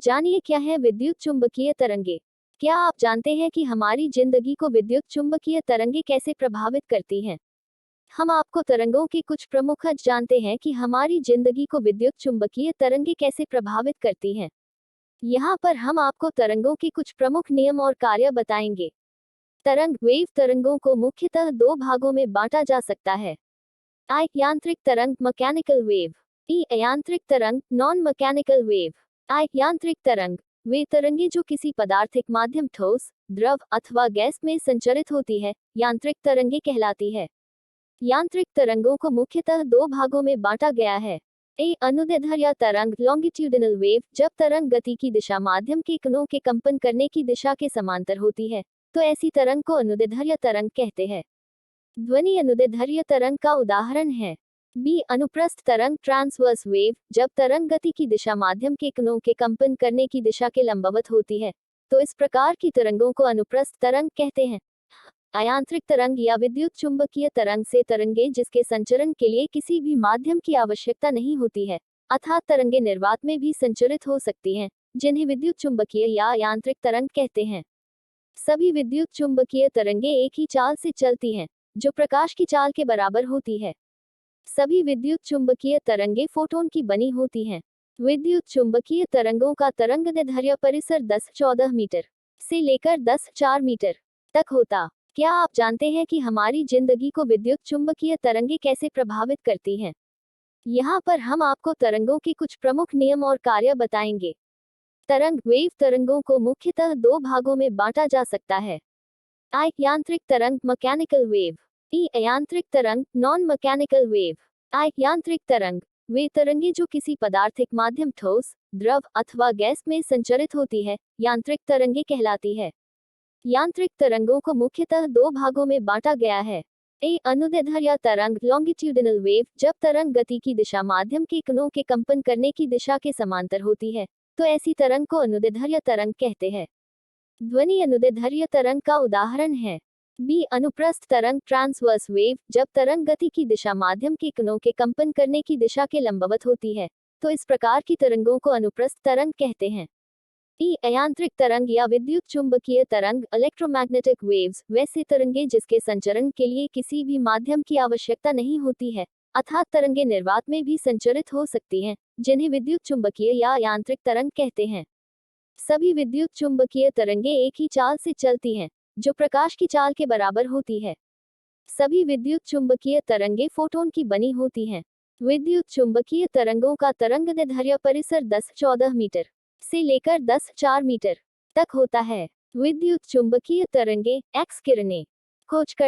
जानिए क्या है विद्युत चुंबकीय तरंगे। क्या आप जानते हैं कि हमारी जिंदगी को विद्युत चुंबकीय तरंगे कैसे प्रभावित करती हैं? हम आपको तरंगों के कुछ प्रमुख जानते हैं कि हमारी जिंदगी को विद्युत चुंबकीय तरंगे कैसे प्रभावित करती हैं। यहाँ पर हम आपको तरंगों के कुछ प्रमुख नियम और कार्य बताएंगे। तरंग वेव तरंगों को मुख्यतः दो भागों में बांटा जा सकता है। आई यांत्रिक तरंग मैकेनिकल वेव, ई अयांत्रिक तरंग नॉन मैकेनिकल वेव। आई यांत्रिक तरंग वे तरंगे जो किसी पदार्थिक माध्यम ठोस, द्रव अथवा गैस में संचरित होती है, यांत्रिक तरंगे कहलाती है। यांत्रिक तरंगों को मुख्यतः दो भागों में बांटा गया है। ए अनुदैर्ध्य तरंग लॉन्गिट्यूडिनल वेव, जब तरंग गति की दिशा माध्यम के कणों के कंपन करने की दिशा के समांतर होती है, तो ऐसी तरंग को अनुदैर्ध्य तरंग कहते हैं। ध्वनि अनुदैर्ध्य तरंग का उदाहरण है। बी अनुप्रस्थ तरंग ट्रांसवर्स वेव, जब तरंग गति की दिशा माध्यम के कणों के कंपन करने की दिशा के लंबवत होती है, तो इस प्रकार की तरंगों को अनुप्रस्थ तरंग कहते हैं। अयांत्रिक तरंग या विद्युत चुंबकीय तरंग से तरंगे जिसके संचरण के लिए किसी भी माध्यम की आवश्यकता नहीं होती है, अर्थात तरंगे निर्वात में भी संचरित हो सकती हैं, जिन्हें विद्युत चुंबकीय या यांत्रिक तरंग कहते हैं। सभी विद्युत चुंबकीय तरंगे एक ही चाल से चलती हैं, जो प्रकाश की चाल के बराबर होती है। सभी विद्युत चुंबकीय तरंगे फोटोन की बनी होती हैं। विद्युत चुंबकीय तरंगों का तरंगदैर्ध्य परिसर 10-14 मीटर से लेकर 10-4 मीटर तक होता। क्या आप जानते हैं कि हमारी जिंदगी को विद्युत चुंबकीय तरंगे कैसे प्रभावित करती हैं? यहाँ पर हम आपको तरंगों के कुछ प्रमुख नियम और कार्य बताएंगे। तरंग वेव तरंगों को मुख्यतः दो भागों में बांटा जा सकता है। आई यांत्रिक तरंग मैकेनिकल वेव, ई अयांत्रिक तरंग नॉन मैकेनिकल वेव। आई यांत्रिक तरंग वे तरंगे जो किसी पदार्थिक माध्यम ठोस, द्रव अथवा गैस में संचरित होती है, यांत्रिक तरंगे कहलाती है। यांत्रिक तरंगों को मुख्यतः दो भागों में बांटा गया है। ए अनुदैर्ध्य तरंग लॉन्गिट्यूडिनल वेव, जब तरंग गति की दिशा माध्यम के कणों के कंपन करने की दिशा के समांतर होती है, तो ऐसी तरंग को अनुदैर्ध्य तरंग कहते हैं। ध्वनि अनुदैर्ध्य तरंग का उदाहरण है। बी अनुप्रस्थ तरंग ट्रांसवर्स वेव, जब तरंग गति की दिशा माध्यम के कणों के कंपन करने की दिशा के लंबवत होती है, तो इस प्रकार की तरंगों को अनुप्रस्थ तरंग कहते हैं। ई अयांत्रिक तरंग या विद्युत चुंबकीय तरंग इलेक्ट्रोमैग्नेटिक वेव्स, वैसे तरंगे जिसके संचरण के लिए किसी भी माध्यम की आवश्यकता नहीं होती है, अर्थात तरंगे निर्वात में भी संचरित हो सकती हैं, जिन्हें विद्युत चुंबकीय या यांत्रिक तरंग कहते हैं। सभी विद्युत चुंबकीय तरंगे एक ही चाल से चलती हैं, जो प्रकाश की चाल के बराबर होती है। सभी विद्युत चुंबकीय तरंगे फोटोन की बनी होती हैं। विद्युत चुंबकीय तरंगों का तरंगदैर्ध्य परिसर 10-14 मीटर से लेकर 10-4 मीटर तक होता है। विद्युत चुंबकीय तरंगे एक्स किरणें खोज कर